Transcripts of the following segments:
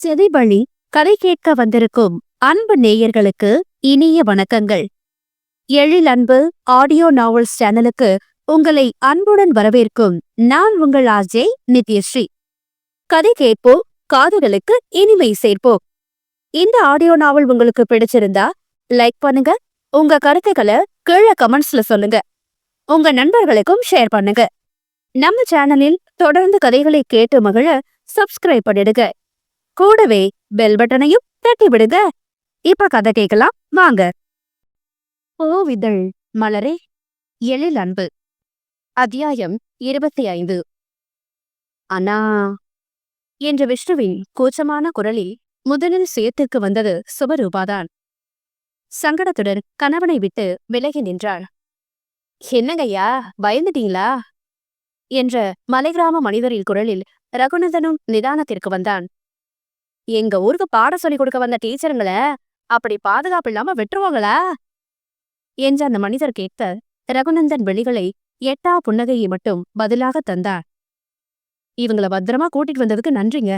செவிவழி கதை கேட்க வந்திருக்கும் அன்பு நேயர்களுக்கு இனிய வணக்கங்கள். எழில் அன்பு ஆடியோ நாவல்ஸ் சேனலுக்கு உங்களை அன்புடன் வரவேற்கும் நான் உங்கள் ஆர்ஜே நித்யஸ்ரீ. கதை கேட்போம், காதுகளுக்கு இனிமை சேர்ப்போம். இந்த ஆடியோ நாவல் உங்களுக்கு பிடிச்சிருந்தா லைக் பண்ணுங்க, உங்க கருத்துக்களை கீழே கமெண்ட்ஸ்ல சொல்லுங்க, உங்க நண்பர்களுக்கும் ஷேர் பண்ணுங்க. நம்ம சேனலில் தொடர்ந்து கதைகளை கேட்டு மகிழ சப்ஸ்கிரைப் பண்ணிடுங்க. கூடவே பெல் பட்டனையும் தட்டி விடுங்க. இப்ப கதை கேட்கலாம் வாங்க. பூவிதழ் மலரே, எழில் அன்பு. அத்தியாயம் 25. அண்ணா என்ற விஷ்ணுவின் கூச்சமான குரலில் முதலில் சுயத்திற்கு வந்தது சுபரூபாதான். சங்கடத்துடன் கணவனை விட்டு விலகி நின்றாள். என்னங்கய்யா, பயந்துட்டீங்களா என்ற மலைகிராம மனிதரின் குரலில் ரகுநந்தனும் நிதானத்திற்கு வந்தான். எங்க ஊருக்கு பாடம் சொல்லி கொடுக்க வந்த டீச்சருங்கள அப்படி பாதுகாப்பு இல்லாம விட்டுருவாங்களா என்று அந்த மனிதர் கேட்க, ரகுநந்தன் வெளிகளை எட்டா புன்னகையை மட்டும் பதிலாக தந்தார். இவங்கள பத்திரமா கூட்டிட்டு வந்ததுக்கு நன்றிங்க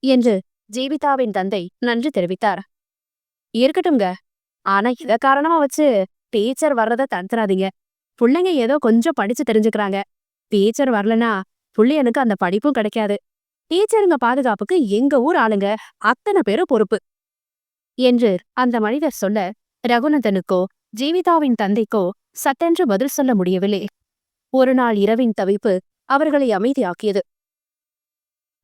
என்று ஜீவிதாவின் தந்தை நன்றி தெரிவித்தார். இருக்கட்டும்ங்க, ஆனா இத காரணமா வச்சு டீச்சர் வர்றத தடுத்துறாதீங்க. பிள்ளைங்க ஏதோ கொஞ்சம் படிச்சு தெரிஞ்சுக்கிறாங்க. டீச்சர் வரலனா புள்ளையனுக்கு அந்த படிப்பும் கிடைக்காது. டீச்சருங்க பாதுகாப்புக்கு எங்க ஊர் ஆளுங்க அத்தனை பேரும் பொறுப்பு என்று அந்த மனிதர் சொல்ல, ரகுநந்தனுக்கோ ஜீவிதாவின் தந்தைக்கோ சட்டென்று பதில் சொல்ல முடியவில்லை. ஒரு நாள் இரவின் தவிப்பு அவர்களை அமைதியாக்கியது.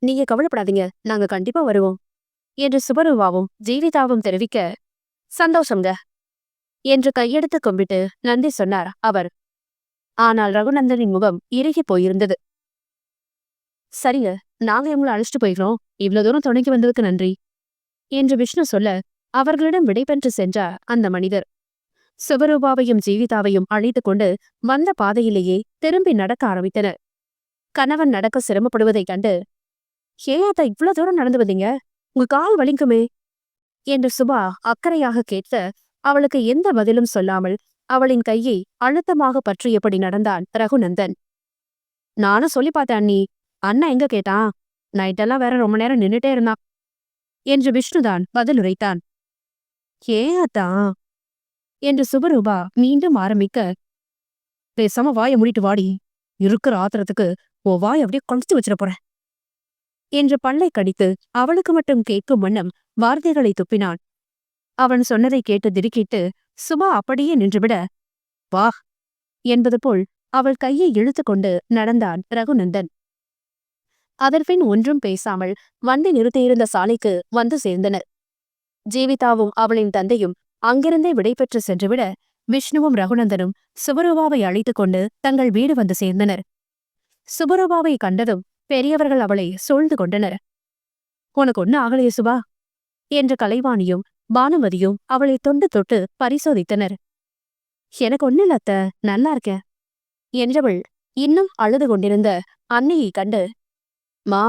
நீங்க கவலைப்படாதீங்க, நாங்க கண்டிப்பா வருவோம் என்று சுபரூபாவும் ஜீவிதாவும் தெரிவிக்க, சந்தோஷங்க என்று கையெடுத்து கும்பிட்டு நன்றி சொன்னார் அவர். ஆனால் ரகுநந்தனின் முகம் இறுகி போயிருந்தது. சரிங்க, நாங்க இவங்களை அழைச்சிட்டு போயிடுறோம். இவ்வளவு தூரம் துணைக்கு வந்ததுக்கு நன்றி என்று விஷ்ணு சொல்ல, அவர்களிடம் விடைபெற்று சென்றார் அந்த மனிதர். சுபரூபாவையும் ஜீவிதாவையும் அழைத்து கொண்டு வந்த பாதையிலேயே திரும்பி நடக்க ஆரம்பித்தனர். கணவன் நடக்க சிரமப்படுவதைக் கண்டு, ஏன் இவ்வளவு தூரம் நடந்து வந்தீங்க, உங்க கால் வலிக்குமே என்று சுபா அக்கறையாக கேட்க, அவளுக்கு எந்த பதிலும் சொல்லாமல் அவளின் கையை அழுத்தமாக பற்றியபடி நடந்தான் ரகுநந்தன். நானும் சொல்லி பார்த்தேன் அண்ணி, அண்ணா எங்க கேட்டான், நைட்டெல்லாம் வேற ரொம்ப நேரம் நின்னுட்டே இருந்தான் என்று விஷ்ணுதான் பதிலுரைத்தான். ஏன் அத்தான் என்று சுபரூபா மீண்டும் ஆரம்பிக்க, பேசாம வாயை மூடிட்டு வாடி, இருக்கிற ஆத்திரத்துக்கு ஓ வாய் அப்படியே கொளுத்து வச்சிட போறேன் என்று பல்லை கடித்து அவளுக்கு மட்டும் கேட்கும் வண்ணம் வார்த்தைகளை துப்பினான். அவன் சொன்னதை கேட்டு திடுக்கிட்டு சுபா அப்படியே நின்றுவிட, வா என்பது போல் அவள் கையை இழுத்து கொண்டு நடந்தான் ரகுநந்தன். அதன்பின் ஒன்றும் பேசாமல் வண்டி நிறுத்தியிருந்த சாலைக்கு வந்து சேர்ந்தனர். ஜீவிதாவும் அவளின் தந்தையும் அங்கிருந்தே விடைபெற்று சென்றுவிட, விஷ்ணுவும் ரகுநந்தனும் சுபரூபாவை அழைத்து கொண்டு தங்கள் வீடு வந்து சேர்ந்தனர். சுபரூபாவை கண்டதும் பெரியவர்கள் அவளை சூழ்ந்து கொண்டனர். உனக்கு ஒண்ணு ஆகலையே சுபா என்று கலைவாணியும் பானுமதியும் அவளை தொண்டு தொட்டு பரிசோதித்தனர். எனக்கு ஒண்ணு இல்ல அத்த, நல்லா இருக்கேன் என்றவள் இன்னும் அழுது கொண்டிருந்த அன்னையை கண்டு, மா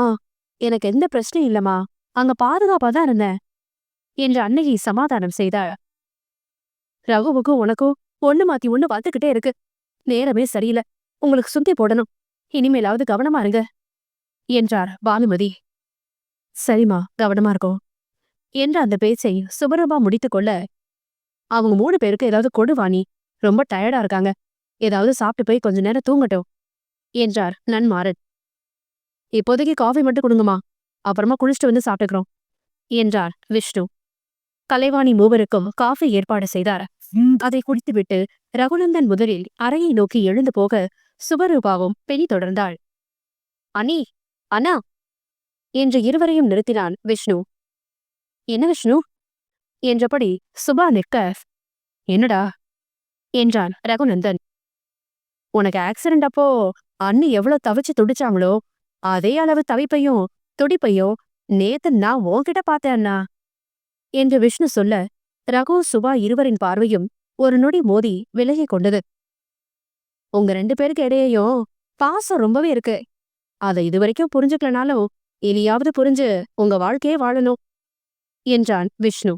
எனக்கு எந்த பிரச்சனையும் இல்லம்மா, அங்க பாதுகாப்பாதான் இருந்தேன் என்று அன்னையை சமாதானம் செய்தாள். ரகுவுக்கும் உனக்கும் ஒண்ணு மாத்தி ஒண்ணு பார்த்துக்கிட்டே இருக்கு. நேரமே சரியில்லை, உங்களுக்கு சுத்தி போடணும், இனிமேலாவது கவனமா இருங்க என்றார் பானுமதி. சரிம்மா, கவனமா இருக்கோம் என்று அந்த பேச்சை சுபரூபா முடித்துக்கொள்ள, அவங்க 3 பேருக்கு ஏதாவது கொடுவாணி, ரொம்ப டயர்டா இருக்காங்க, ஏதாவது சாப்பிட்டு போய் கொஞ்ச நேரம் தூங்கட்டும் என்றார் நன்மாறன். இப்போதைக்கு காஃபி மட்டும் கொடுங்கம்மா, அப்புறமா குளிச்சுட்டு வந்து சாப்பிட்டுக்கிறோம் என்றார் விஷ்ணு. கலைவாணி மூவருக்கும் காஃபி ஏற்பாடு செய்தார். அதை குடித்துவிட்டு ரகுநந்தன் முதலில் அறையை நோக்கி எழுந்து போக, சுபரூபாவும் பெணி தொடர்ந்தாள். அண்ணி, அண்ணா என்று இருவரையும் நிறுத்தினான் விஷ்ணு. என்ன விஷ்ணு என்றபடி சுபா நிற்க, என்னடா என்றான் ரகுநந்தன். உனக்கு ஆக்சிடென்ட் அப்போ அண்ணி எவ்வளவு தவிச்சு துடிச்சாங்களோ அதே அளவு தவிப்பையும் துடிப்பையும் நேத்து நான் உன்கிட்ட பார்த்தேன் அண்ணா என்று விஷ்ணு சொல்ல, ரகு சுபா இருவரின் பார்வையும் ஒரு நொடி மோதி விலகி கொண்டது. உங்க 2 பேருக்கு இடையேயும் பாசம் ரொம்பவே இருக்கு. அதை இதுவரைக்கும் புரிஞ்சுக்கலனாலும் இனியாவது புரிஞ்சு உங்க வாழ்க்கையே வாழணும் என்றான் விஷ்ணு.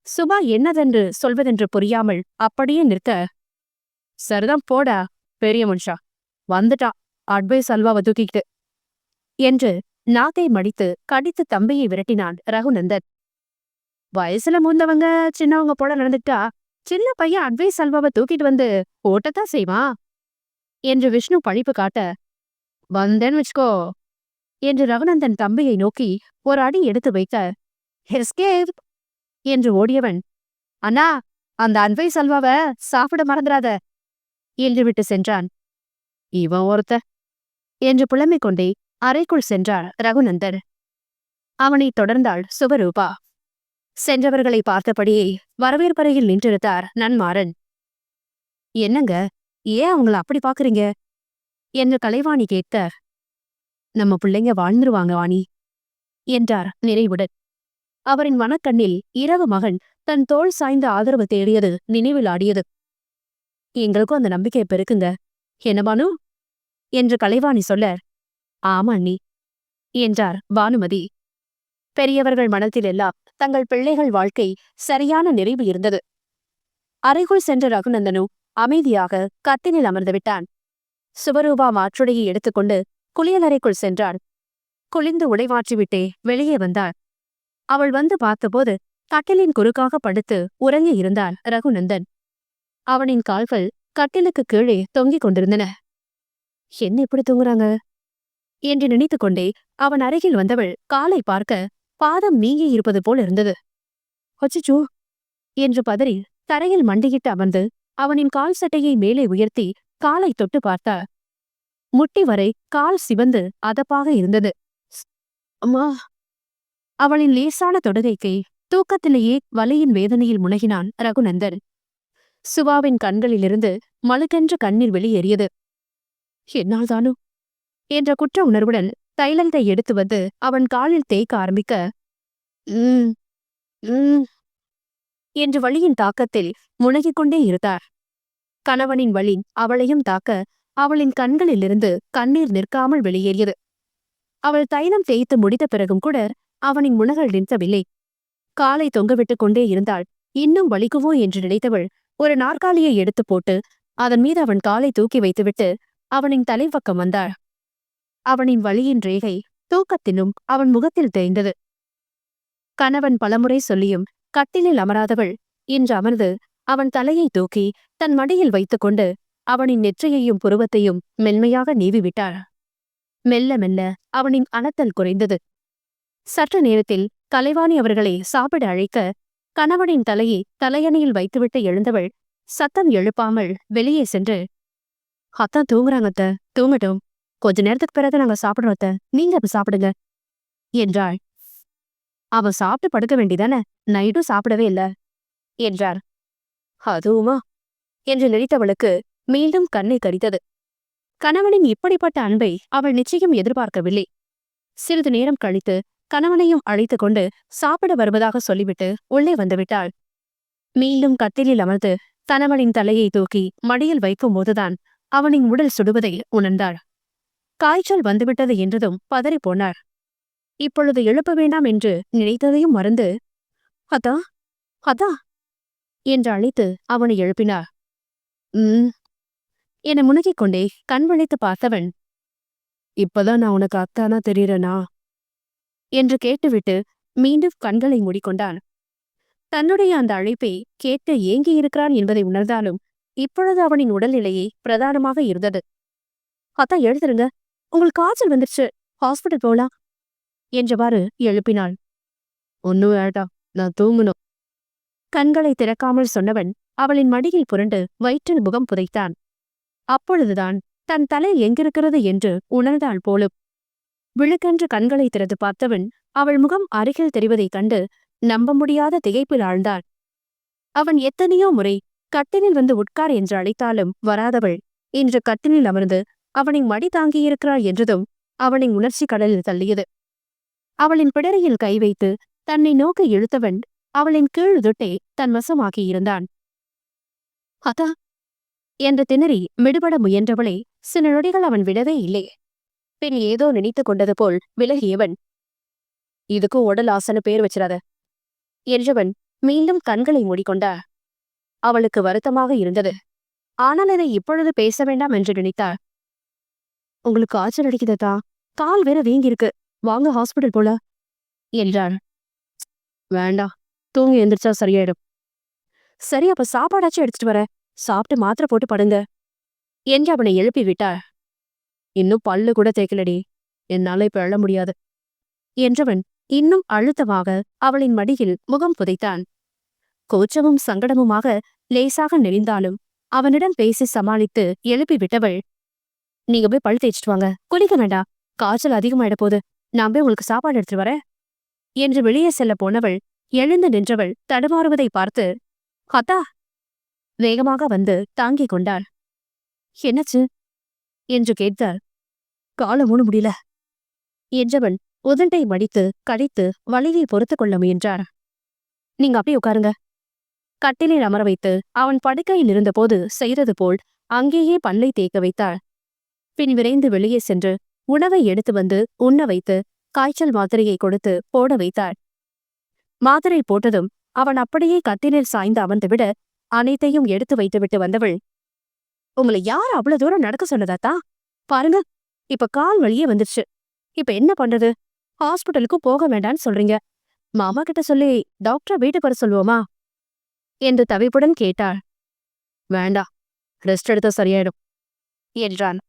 சுபா என்னதென்று சொல்வதென்று புரியாமல் அப்படியே நிற்க, சரிதான் போடா பெரிய மனுஷா, வந்துட்டான் அட்வைஸ் அல்வாவை தூக்கிக்கிட்டு என்று நாக்கை மடித்து கடித்து தம்பியை விரட்டினான் ரகுநந்தன். வயசுல மூந்தவங்க சின்னவங்க போல நடந்துட்டா சின்ன பையன் அட்வைஸ் அல்வாவை தூக்கிட்டு வந்து போட்டத்தான் செய்வான் என்று விஷ்ணு பழிப்பு காட்ட, வந்தேன்னு வச்சுக்கோ என்று ரகுநந்தன் தம்பியை நோக்கி ஒரு அடி எடுத்து வைக்க, எஸ்கேப் என்று ஓடியவன், அண்ணா அந்த அட்வைஸ் அல்வாவை சாப்பிட மறந்துடாத என்று விட்டு சென்றான். இவன் ஒருத்த என்று புலம்பிக் கொண்டே அறைக்குள் சென்றார் ரகுநந்தன். அவனை தொடர்ந்தாள் சுபரூபா. சென்றவர்களை பார்த்தபடியே வரவேற்பறையில் நின்றிருந்தார் நன்மாறன். என்னங்க, ஏன் அவங்கள அப்படி பாக்குறீங்க என்று கலைவாணி கேட்க, நம்ம பிள்ளைங்க வாழ்ந்துருவாங்க வாணி என்றார் நிறைவுடன். அவரின் மனக்கண்ணில் இரவு மகன் தன் தோள் சாய்ந்த ஆதரவு தேடியது நினைவில் ஆடியது. எங்களுக்கும் அந்த நம்பிக்கை பெருக்குங்க என்ன பானு என்று கலைவாணி சொல்ல, ஆமா அண்ணி என்றார் பானுமதி. பெரியவர்கள் மனத்தில் எல்லாம் தங்கள் பிள்ளைகள் வாழ்க்கை சரியான நிறைவு இருந்தது. அறைக்குள் சென்ற ரகுநந்தனு அமைதியாக கட்டிலில் அமர்ந்து விட்டான். சுபரூபா மாற்றுடையை எடுத்துக்கொண்டு குளியலறைக்குள் சென்றாள். குளிந்து உடை மாற்றிவிட்டே வெளியே வந்தாள். அவள் வந்து பார்த்தபோது கட்டிலின் குறுக்காக படுத்து உறங்கி இருந்தான் ரகுநந்தன். அவனின் கால்கள் கட்டிலுக்கு கீழே தொங்கிக் கொண்டிருந்தன. என்ன இப்படி தூங்குறாங்க என்று நினைத்துக் கொண்டே அவன் அருகில் வந்தவள் காலை பார்க்க பாதம் நீங்கி இருப்பது போல் இருந்தது. அச்சச்சோ என்று பதறி தரையில் மண்டியிட்டு அமர்ந்து அவனின் கால் சட்டையை மேலே உயர்த்தி காலை தொட்டு பார்த்தாள். முட்டி வரை கால் சிவந்து அதப்பாக இருந்தது. அம்மா! அவளின் லேசான தொடுகைக்கு தூக்கத்திலேயே வலியின் வேதனையில் முனகினான் ரகுநந்தன். சுவாவின் கண்களிலிருந்து மழுக்கென்ற கண்ணீர் வெளியேறியது. என்னால் தானோ என்ற குற்ற உணர்வுடன் தைலத்தை எடுத்து வந்து அவன் காலில் தேய்க்க ஆரம்பிக்க, என்று வலியின் தாக்கத்தில் முனகிக் கொண்டே இருந்தார். கணவனின் வலி அவளையும் தாக்க அவளின் கண்களிலிருந்து கண்ணீர் நிற்காமல் வெளியேறியது. அவள் தைலம் தேய்த்து முடித்த பிறகும் கூட அவனின் முனகள் நிற்கவில்லை. காலை தொங்கவிட்டுக் கொண்டே இருந்தாள். இன்னும் வலிக்குவோ என்று நினைத்தவள் ஒரு நாற்காலியை எடுத்து போட்டு அதன் மீது அவன் காலை தூக்கி வைத்துவிட்டு அவனின் தலைப்பக்கம் வந்தாள். அவனின் வலியின் ரேகை தூக்கத்திலும் அவன் முகத்தில் தெரிந்தது. கணவன் பலமுறை சொல்லியும் கட்டிலில் அமராதவள் இன்று அமர்ந்து அவன் தலையை தூக்கி தன் மடியில் வைத்துக்கொண்டு அவனின் நெற்றியையும் புருவத்தையும் மென்மையாக நீவிவிட்டாள். மெல்ல மெல்ல அவனின் அனத்தல் குறைந்தது. சற்று நேரத்தில் கலைவாணி அவர்களை சாப்பிட அழைக்க கணவனின் தலையை தலையணையில் வைத்துவிட்டு எழுந்தவள் சத்தம் எழுப்பாமல் வெளியே சென்று, அத்தான் தூங்குறாங்க அத்த, தூங்கட்டும், கொஞ்ச நேரத்துக்கு பிறகு நாங்க சாப்பிடுறோம் அத்த, நீங்க அப்ப சாப்பிடுங்க என்றாள். அவன் சாப்பிட்டு படுக்க வேண்டிதானே, நைட்டும் சாப்பிடவே இல்ல என்றார். அதுவுமா என்று நினைத்தவளுக்கு மீண்டும் கண்ணை கரித்தது. கணவனின் இப்படிப்பட்ட அன்பை அவள் நிச்சயம் எதிர்பார்க்கவில்லை. சிறிது நேரம் கழித்து கணவனையும் அழைத்து கொண்டு சாப்பிட வருவதாக சொல்லிவிட்டு உள்ளே வந்துவிட்டாள். மீண்டும் கட்டிலில் அமர்ந்து கணவனின் தலையை தூக்கி மடியில் வைக்கும் போதுதான் அவனின் உடல் சுடுவதை உணர்ந்தாள். காய்ச்சல் வந்துவிட்டது என்றதும் பதறிப்போனாள். இப்பொழுது எழுப்ப வேண்டாம் என்று நினைத்ததையும் மறந்து, அதா அதா என்று அழைத்து அவனை எழுப்பினார். என முனகிக் கொண்டே கண் விழித்து பார்த்தவன், இப்பதான் நான் உனக்கு அத்தானா தெரியறனா என்று கேட்டுவிட்டு மீண்டும் கண்களை மூடிக்கொண்டான். தன்னுடைய அந்த அழைப்பை கேட்க ஏங்கியிருக்கிறான் என்பதை உணர்ந்தாலும் இப்பொழுது அவனின் உடல்நிலையே பிரதானமாக இருந்தது. அத்தா எழுதுருங்க, உங்களுக்கு காய்ச்சல் வந்துருச்சு, ஹாஸ்பிட்டல் போலாம் என்றவாறு எழுப்பினாள். ஒன்னும் வேண்டாம், நான் தூங்கணும். கண்களை திறக்காமல் சொன்னவன் அவளின் மடியில் புரண்டு வயிற்றில் முகம் புதைத்தான். அப்பொழுதுதான் தன் தலை எங்கிருக்கிறது என்று உணர்ந்தாள் போலும். விழுக்கென்று கண்களை திறந்து பார்த்தவன் அவள் முகம் அருகில் தெரிவதைக் கண்டு நம்ப முடியாத திகைப்பில் ஆழ்ந்தாள். அவன் எத்தனையோ முறை கட்டிலில் வந்து உட்கார் என்று அழைத்தாலும் வராதவள் இன்று கட்டிலில் அமர்ந்து அவனை மடி தாங்கியிருக்கிறாள் என்றதும் அவனின் உணர்ச்சி கடலில் தள்ளியது. அவளின் பிடரையில் கை வைத்து தன்னை நோக்கி இழுத்தவன் அவளின் கீழ் துட்டை தன் வசமாக்கியிருந்தான். அதா என்று திணறி மிடுபட முயன்றவளை சில நொடிகள் அவன் விடவே இல்லை. பின் ஏதோ நினைத்து கொண்டது போல் விலகியவன், இதுக்கும் உடல் ஆசன பேர் வச்சிடாத என்றவன் மீண்டும் கண்களை மூடிக்கொண்டார். அவளுக்கு வருத்தமாக இருந்தது. ஆனால் இதை இப்பொழுது பேச வேண்டாம் என்று நினைத்தார். உங்களுக்கு ஆச்சல் அடிக்குதா, கால் வேற வீங்கிருக்கு வாங்க ஹாஸ்பிட்டல் போல என்றான். வேண்டாம், தூங்கி எந்திரிச்சா சரியாயிடும். சரி, அப்ப சாப்பாடாச்சும் எடுத்துட்டு வர, சாப்பிட்டு மாத்திரை போட்டு படுங்க என்று அவனை எழுப்பி விட்டாள். இன்னும் பல்லு கூட தேய்க்கலடி, என்னால இப்ப எழ முடியாது என்றவன் இன்னும் அழுத்தமாக அவளின் மடியில் முகம் புதைத்தான். கூச்சமும் சங்கடமுமாக லேசாக நெளிந்தாலும் அவனிடம் பேசி சமாளித்து எழுப்பி விட்டவள், நீங்க போய் பல் தேய்ச்சிட்டு வாங்க, குளிக்க வேண்டாம், காய்ச்சல் அதிகமாயிட போது, நான் போய் உங்களுக்கு சாப்பாடு எடுத்துட்டு வரேன் என்று வெளியே செல்ல போனவள் எழுந்து நின்றவள் தடுமாறுவதை பார்த்து, அத்தா வேகமாக வந்து தாங்கிக் கொண்டாள். என்னாச்சு என்று கேட்டாள். கால மூணு முடியல என்றவன் உதட்டை மடித்து கடித்து வலியை பொறுத்து கொள்ள முயன்றார். நீங்க அப்படியே உட்காருங்க. கட்டிலில் அமர வைத்து அவன் படுக்கையில் இருந்தபோது செய்தது போல் அங்கேயே பல்லை தேய்க்க வைத்தாள். பின் விரைந்து வெளியே சென்று உணவை எடுத்து வந்து உண்ண வைத்து காய்ச்சல் மாத்திரையை கொடுத்து போட வைத்தாள். மாத்திரை போட்டதும் அவன் அப்படியே கட்டிலில் சாய்ந்து அமர்ந்துவிட அனைத்தையும் எடுத்து வைத்துவிட்டு வந்தவள், உங்களை யார் அவ்வளவு தூரம் நடக்க சொன்னதாத்தா? பாருங்க, இப்ப கால் வலியே வந்துருச்சு. இப்ப என்ன பண்றது? ஹாஸ்பிட்டலுக்கு போக வேண்டான்னு சொல்றீங்க. மாமா கிட்ட சொல்லி டாக்டரை வீட்டுக்கு வர சொல்லுவோமா என்று தவிப்புடன் கேட்டாள். வேண்டாம், ரெஸ்ட் எடுத்தா சரியாயிடும் என்றான்.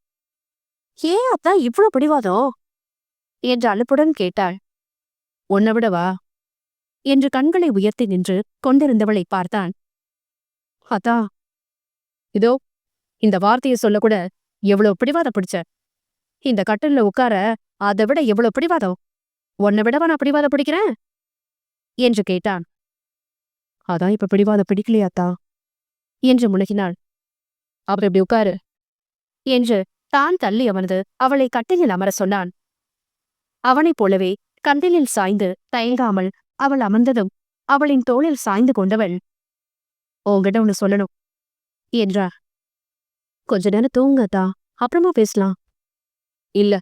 ஏன் அத்தா இவ்வளவு பிடிவாதம் என்று அலுப்புடன் கேட்டாள். உன்னை விடவா என்று கண்களை உயர்த்தி நின்று கொண்டிருந்தவளை பார்த்தான். அத்தா, இதோ இந்த வார்த்தையை சொல்லக்கூட எவ்வளவு பிடிவாதம் பிடிச்ச. இந்த கட்டில்ல உட்கார அதை விட எவ்வளவு பிடிவாதம். உன்னை விடவா நான் பிடிவாதம் பிடிக்கிறேன் என்று கேட்டான். அதான் இப்ப பிடிவாதம் பிடிக்கலையாத்தா என்று முனகினாள். அவர் இப்படி உட்காரு என்று தான் தள்ளி அமர்ந்து அவளை கட்டிலில் அமர சொன்னான். அவனைப் போலவே கட்டிலில் சாய்ந்து தயங்காமல் அவள் அமர்ந்ததும் அவளின் தோளில் சாய்ந்து கொண்டவள், உன்கிட்ட ஒன்னு சொல்லணும் என்றார். கொஞ்ச நேரம் தூங்கத்தா, அப்புறமா பேசலாம். இல்ல,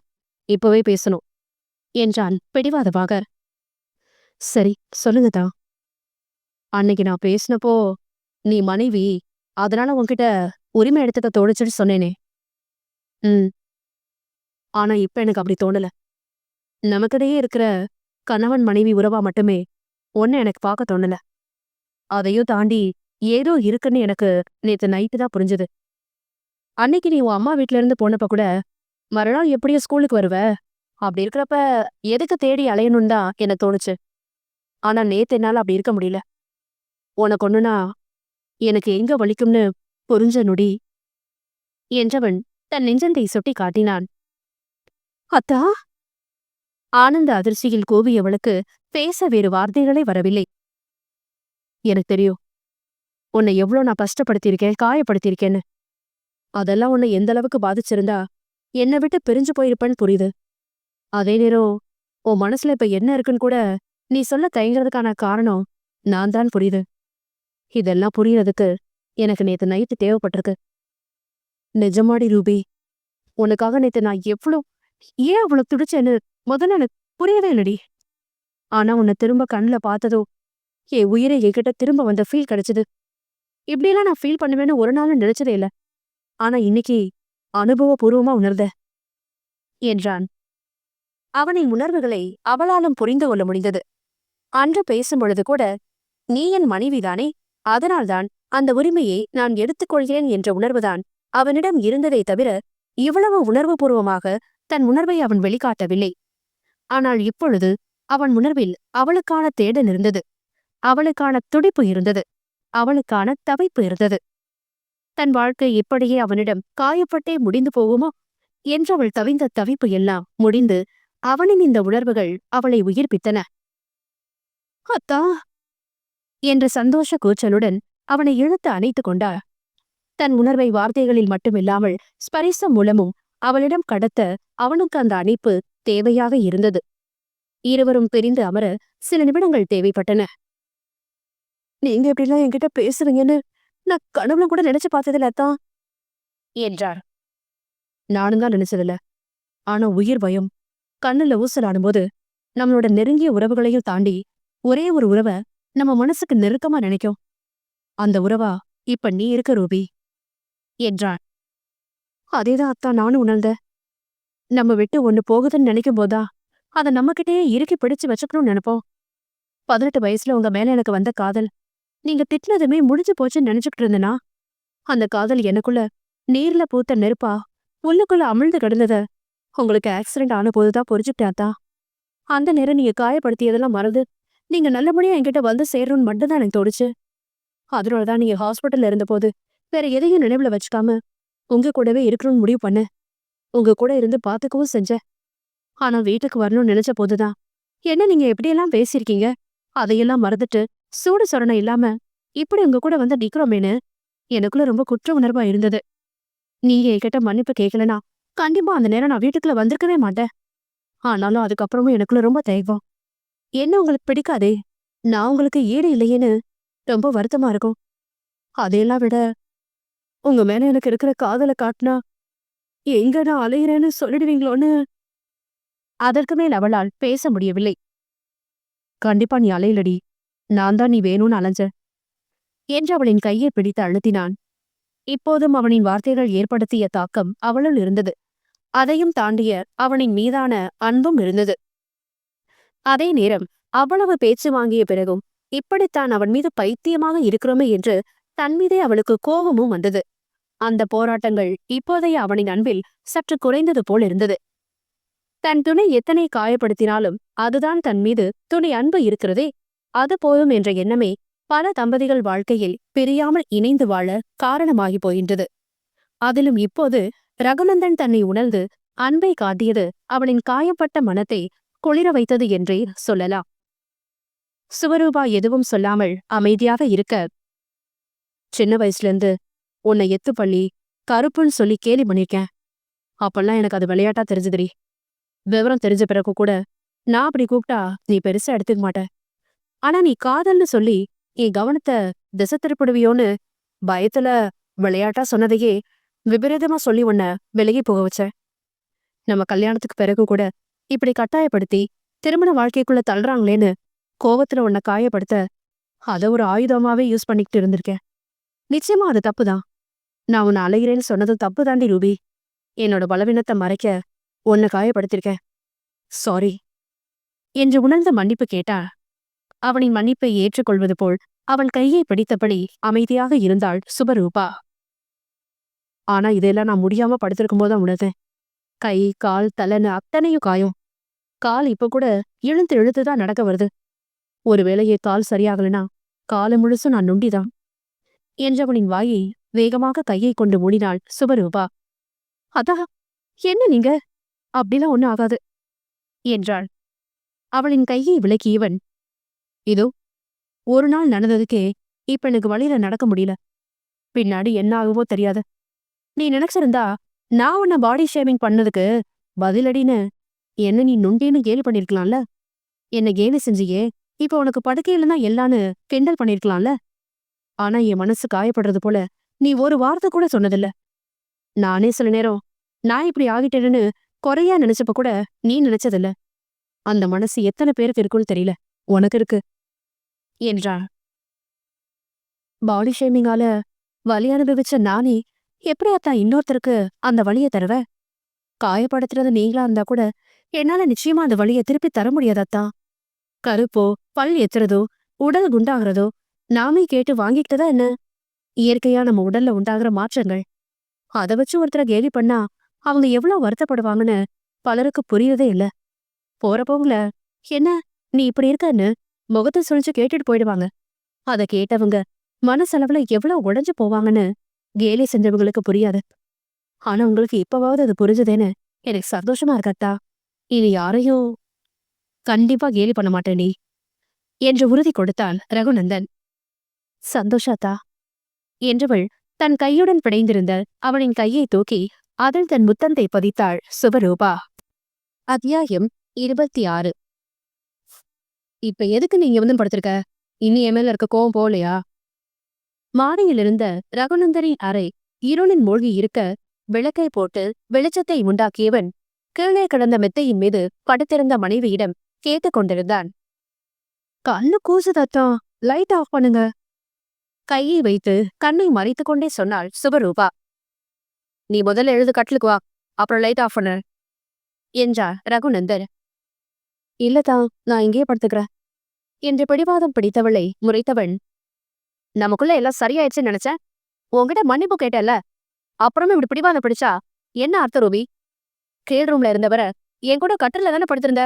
இப்பவே பேசணும் என்றான் பிடிவாதமாக. சரி, சொல்லுங்கத்தா. அன்னைக்கு நான் பேசினப்போ நீ மனைவி, அதனால உன்கிட்ட உரிமை எடுத்துக்க தோணுச்சுன்னு சொன்னேனே. ஆனா இப்ப எனக்கு அப்படி தோணல. நமக்கிடையே இருக்கிற கணவன் மனைவி உறவா மட்டுமே ஒன்னு எனக்கு பார்க்க தோணல. அதையும் தாண்டி ஏதோ இருக்குன்னு எனக்கு நேத்து நைட்டு தான் புரிஞ்சுது. அன்னைக்கு நீ உன் அம்மா வீட்ல இருந்து போனப்ப கூட மறுநாள் எப்படியோ ஸ்கூலுக்கு வருவ, அப்படி இருக்கிறப்ப எதுக்கு தேடி அலையணும்னு தான் எனக்கு தோணுச்சு. ஆனா நேத்து என்னால அப்படி இருக்க முடியல. உனக்கு ஒண்ணுனா எனக்கு எங்க வலிக்கும்னு புரிஞ்ச நொடி என்றவன் தன் நெஞ்சந்தை சுட்டி காட்டினான். அத்தா! ஆனந்த அதிர்ச்சியில் கூவியவளுக்கு பேச வேறு வார்த்தைகளே வரவில்லை. எனக்கு தெரியும், உன்னை எவ்வளவு நான் கஷ்டப்படுத்தியிருக்கேன், காயப்படுத்தியிருக்கேன்னு. அதெல்லாம் உன்னை எந்த அளவுக்கு பாதிச்சிருந்தா என்னை விட்டு பிரிஞ்சு போயிருப்பேன்னு புரியுது. அதே நேரம் உன் மனசுல இப்ப என்ன இருக்குன்னு கூட நீ சொல்ல தயங்குறதுக்கான காரணம் நான் தான் புரியுது. இதெல்லாம் புரியறதுக்கு எனக்கு நேத்து நைட்டு தேவைப்பட்டிருக்கு. நிஜமாடி ரூபி, உனக்காக நேத்து நான் ஏன் அவ்வளவு துடிச்சேன்னு முதல்ல எனக்கு புரியவே இல்லடி. ஆனா உன்னை திரும்ப கண்ணுல பார்த்ததோ என் உயிரை என்கிட்ட திரும்ப வந்த ஃபீல் கிடைச்சது. இப்படியெல்லாம் நான் ஃபீல் பண்ணுவேன்னு ஒரு நாளும் நினைச்சதே இல்ல. ஆனா இன்னைக்கு அனுபவபூர்வமா உணர்ந்த என்றான். அவனின் உணர்வுகளை அவளாலும் புரிந்து கொள்ள முடிந்தது. அன்று பேசும்பொழுது கூட, நீ என் மனைவிதானே, அதனால்தான் அந்த உரிமையை நான் எடுத்துக்கொள்கிறேன் என்ற உணர்வுதான் அவனிடம் இருந்ததை தவிர இவ்வளவு உணர்வுபூர்வமாக தன் உணர்வை அவன் வெளிக்காட்டவில்லை. ஆனால் இப்பொழுது அவன் உணர்வில் அவளுக்கான தேடல் இருந்தது, அவளுக்கான துடிப்பு இருந்தது, அவளுக்கான தவிப்பு இருந்தது. தன் வாழ்க்கை இப்படியே அவனிடம் காயப்பட்டே முடிந்து போகுமோ என்றவள் தவிந்த தவிப்பு எல்லாம் முடிந்து அவனின் இந்த உணர்வுகள் அவளை உயிர்ப்பித்தன. அத்தா என்ற சந்தோஷ கூச்சலுடன் அவனை இழுத்து அணைத்துக் கொண்டாள். தன் உணர்வை வார்த்தைகளில் மட்டுமில்லாமல் ஸ்பரிசம் மூலமும் அவளிடம் கடத்த அவனுக்கு அந்த அணைப்பு தேவையாக இருந்தது. இருவரும் பிரிந்து அமர சில நிமிடங்கள் தேவைப்பட்டன. நீங்க எப்படிலாம் என்கிட்ட பேசுறீங்கன்னு நான் கனவுல கூட நினைச்சு பார்த்ததில்ல அத்தா என்றார். நானும் தான் நினைச்சதில்ல. ஆனா உயிர் பயம் கண்ணுல ஊசலாடும்போது நம்மளோட நெருங்கிய உறவுகளையும் தாண்டி ஒரே ஒரு உறவை நம்ம மனசுக்கு நெருக்கமா நினைக்கும். அந்த உறவா இப்ப நீ இருக்க ரூபி என்றான். அதேதான் அத்தா நானும் உணர்ந்த. நம்ம விட்டு ஒண்ணு போகுதுன்னு நினைக்கும் போதா அதை நம்மகிட்டயே இறுக்கி பிடிச்சு வச்சுக்கணும்னு நினைப்போம். 18 வயசுல உங்க மேல எனக்கு வந்த காதல் நீங்க திட்டினதுமே முடிஞ்சு போச்சுன்னு நினைச்சுக்கிட்டு இருந்தேனா, அந்த காதல் எனக்குள்ள நீர்ல பூத்த நெருப்பா உள்ளுக்குள்ள அமிழ்ந்து கிடந்தத உங்களுக்கு ஆக்சிடென்ட் ஆன போதுதான் புரிஞ்சுக்கிட்டாத்தா. அந்த நேரம் நீங்க காயப்படுத்தியதெல்லாம் மறந்து நீங்க நல்லபடியா என்கிட்ட வந்து சேரணும்னு மட்டும்தான் எனக்கு தோணுச்சு. அதனாலதான் நீங்க ஹாஸ்பிட்டல்ல இருந்தபோது வேற எதையும் நினைவுல வச்சுக்காம உங்க கூடவே இருக்கணும்னு முடிவு பண்ண. உங்க கூட இருந்து பாத்துக்கவும் செஞ்சேன். ஆனா வீட்டுக்கு வரணும்னு நினைச்ச போதுதான் என்ன நீங்க எப்படியெல்லாம் பேசியிருக்கீங்க, அதையெல்லாம் மறந்துட்டு சூடு சொரணை இல்லாம இப்படி உங்க கூட வந்து நிக்கிறோமேன்னு எனக்குள்ள ரொம்ப குற்ற உணர்வா இருந்தது. நீங்க என்கிட்ட மன்னிப்பு கேட்கலனா கண்டிப்பா அந்த நேரம் நான் வீட்டுக்குள்ள வந்திருக்கவே மாட்டேன். ஆனாலும் அதுக்கப்புறமும் எனக்குள்ள ரொம்ப தயக்கம். என்ன உங்களுக்கு பிடிக்காதே, நான் உங்களுக்கு ஈடு இல்லையேன்னு ரொம்ப வருத்தமா இருக்கும். அதையெல்லாம் விட உங்க மேல எனக்கு இருக்கிற காதலை காட்டினா எங்க நான் அலையிறேன்னு சொல்லிடுவீங்களோன்னு. அதற்கு மேல் அவளால் பேச முடியவில்லை. கண்டிப்பா நீ அலையிலடி, நான் தான் நீ வேணும்னு அலைஞ்ச என்று அவளின் கையை பிடித்து அழுத்தினான். இப்போதும் அவனின் வார்த்தைகள் ஏற்படுத்திய தாக்கம் அவளுள் இருந்தது. அதையும் தாண்டிய அவனின் மீதான அன்பும் இருந்தது. அதே நேரம் அவ்வளவு பேச்சு வாங்கிய பிறகும் இப்படித்தான் அவன் மீது பைத்தியமாக இருக்கிறோமே என்று தன் மீதே அவளுக்கு கோபமும் வந்தது. அந்த போராட்டங்கள் இப்போதைய அவனின் அன்பில் சற்று குறைந்தது போல் இருந்தது. தன் துணை எத்தனை காயப்படுத்தினாலும் அதுதான் தன் மீது துணை அன்பு இருக்கிறதே, அது போதும் என்ற எண்ணமே பல தம்பதிகள் வாழ்க்கையில் பிரியாமல் இணைந்து வாழ காரணமாகி போகின்றது. அதிலும் இப்போது ரகுநந்தன் தன்னை உணர்ந்து அன்பை காட்டியது அவளின் காயப்பட்ட மனத்தை குளிர வைத்தது என்றே சொல்லலாம். சுவரூபா எதுவும் சொல்லாமல் அமைதியாக இருக்க, சின்ன வயசுல இருந்து உன்னை எத்துப்பள்ளி கருப்புன்னு சொல்லி கேலி பண்ணிருக்கேன். அப்பெல்லாம் எனக்கு அது விளையாட்டா தெரிஞ்சுதுடி. விவரம் தெரிஞ்ச பிறகு கூட நான் அப்படி கூப்பிட்டா நீ பெருசா எடுத்துக்க மாட்ட. ஆனா நீ காதல்னு சொல்லி என் கவனத்தை திசை திருப்பிடுவியோன்னு பயத்துல விளையாட்டா சொன்னதையே விபரீதமா சொல்லி உன்னை விலகி போக வச்ச. நம்ம கல்யாணத்துக்கு பிறகு கூட இப்படி கட்டாயப்படுத்தி திருமண வாழ்க்கைக்குள்ள தள்ளுறாங்களேன்னு கோவத்துல உன்னை காயப்படுத்த அதை ஒரு ஆயுதமாவே யூஸ் பண்ணிக்கிட்டு இருந்திருக்கேன். நிச்சயமா அது தப்புதான். நான் உன்னை அலைகிறேன்னு சொன்னதும் தப்பு தாண்டி ரூபி. என்னோட பலவீனத்தை மறைக்க உன்னை காயப்படுத்திருக்கேன். சாரி என்று உணர்ந்த மன்னிப்பு கேட்டா. அவனின் மன்னிப்பை ஏற்றுக்கொள்வது போல் அவன் கையை பிடித்தபடி அமைதியாக இருந்தாள் சுபரூபா. ஆனா இதெல்லாம் நான் முடியாம படுத்திருக்கும் போதுதான் உணர்ந்தேன். கை கால் தலைன்னு அத்தனையும் காயம். கால் இப்ப கூட இழுத்து இழுத்துதான் நடக்க வருது. ஒருவேளையே கால் சரியாகலனா காலம் முழுசும் நான் நொண்டிதான் என்றவனின் வாயை வேகமாக கையை கொண்டு மூடினாள் சுபரூபா. அதா என்ன நீங்க, அப்படிலாம் ஒன்னும் ஆகாது என்றாள். அவளின் கையை விலக்கியவன், இதோ ஒரு நாள் நடந்ததுக்கே இப்ப எனக்கு வழியில நடக்க முடியல. பின்னாடி என்ன ஆகுவோ தெரியாது. நீ நினைச்சிருந்தா நான் உன்னை பாடி ஷேமிங் பண்ணதுக்கு பதிலடின்னு என்ன நீ நொண்டின்னு கேலி பண்ணிருக்கலாம்ல. என்ன கேலி செஞ்சியே இப்ப உனக்கு படுக்கையில தான் எல்லான்னு கிண்டல் பண்ணிருக்கலாம்ல. ஆனா என் மனசு காயப்படுறது போல நீ ஒரு வார்த்தை கூட சொன்னதில்ல. நானே சில நேரம் நான் இப்படி ஆகிட்டேன்னு குறையா நினைச்சப்ப கூட நீ நினைச்சதில்ல. அந்த மனசு எத்தனை பேருக்கு இருக்குன்னு தெரியல, உனக்கு இருக்கு என்றான். பாடி ஷேமிங்கால வலி அனுபவிச்ச நானே எப்படியாத்தா இன்னொருத்தருக்கு அந்த வலிய தருவ? காயப்படுத்துறது நீங்களா இருந்தா கூட என்னால நிச்சயமா அந்த வலிய திருப்பி தர முடியாதத்தா. கருப்போ பல் எத்துறதோ உடல் குண்டாகிறதோ நாமே கேட்டு வாங்கிக்கிட்டதா என்ன? இயற்கையா நம்ம உடல்ல உண்டாகிற மாற்றங்கள். அதை வச்சு ஒருத்தரை கேலி பண்ணா அவங்க எவ்வளவு வருத்தப்படுவாங்கன்னு பலருக்கு புரியறதே இல்ல. போற போகுல என்ன நீ இப்படி இருக்கன்னு முகத்தை சுழிச்சு கேட்டுட்டு போயிடுவாங்க. அதை கேட்டவங்க மனசளவுல எவ்வளவு உடைஞ்சு போவாங்கன்னு கேலி செஞ்சவங்களுக்கு புரியாது. ஆனா உங்களுக்கு இப்பவாவது அது புரிஞ்சதேன்னு எனக்கு சந்தோஷமா இருக்கத்தா. இனி யாரையும் கண்டிப்பா கேலி பண்ண மாட்டேனே என்று உறுதி கொடுத்தான் ரகுநந்தன். சந்தோஷாத்தா என்றவள் தன் கையுடன் பிணைந்திருந்த அவனின் கையை தூக்கி அதில் தன் முத்தத்தை பதித்தாள் சுபரூபா. அத்தியாயம் 26. இப்ப எதுக்கு நீங்க வந்து படுத்திருக்க? இனி என் மேல இருக்க கோவம் போகலையா? மாடியிலிருந்த ரகுநந்தனின் அறை இருளின் மூழ்கி இருக்க விளக்கை போட்டு வெளிச்சத்தை உண்டாக்கியவன் கீழே கிடந்த மெத்தையின் மீது படுத்திருந்த மனைவியிடம் கேட்டுக் கொண்டிருந்தான். கண்ணு கூசுதத்தான், லைட் ஆஃப் பண்ணுங்க. கையை வைத்து கண்ணை மறைத்துக் கொண்டே சொன்னாள் சுபரூபா. நீ முதல்ல எழுது கட்டிலுக்கு வா, அப்புறம் லைட் ஆஃப் பண்ணு என்றார் ரகுநந்தன். இல்லதான், நான் இங்கேயே படுத்துக்கிறேன் என்று பிடிவாதம் பிடித்தவளை முறைத்தவன், நமக்குள்ள எல்லாம் சரியாயிடுச்சுன்னு நினைச்சேன். உன்கிட்ட மன்னிப்பு கேட்டல, அப்புறமே இப்படி பிடிவாதம் பிடிச்சா என்ன அர்த்தம் ரூபி? கீழ் ரூம்ல இருந்தவர என் கூட கட்டில தானே படுத்திருந்த.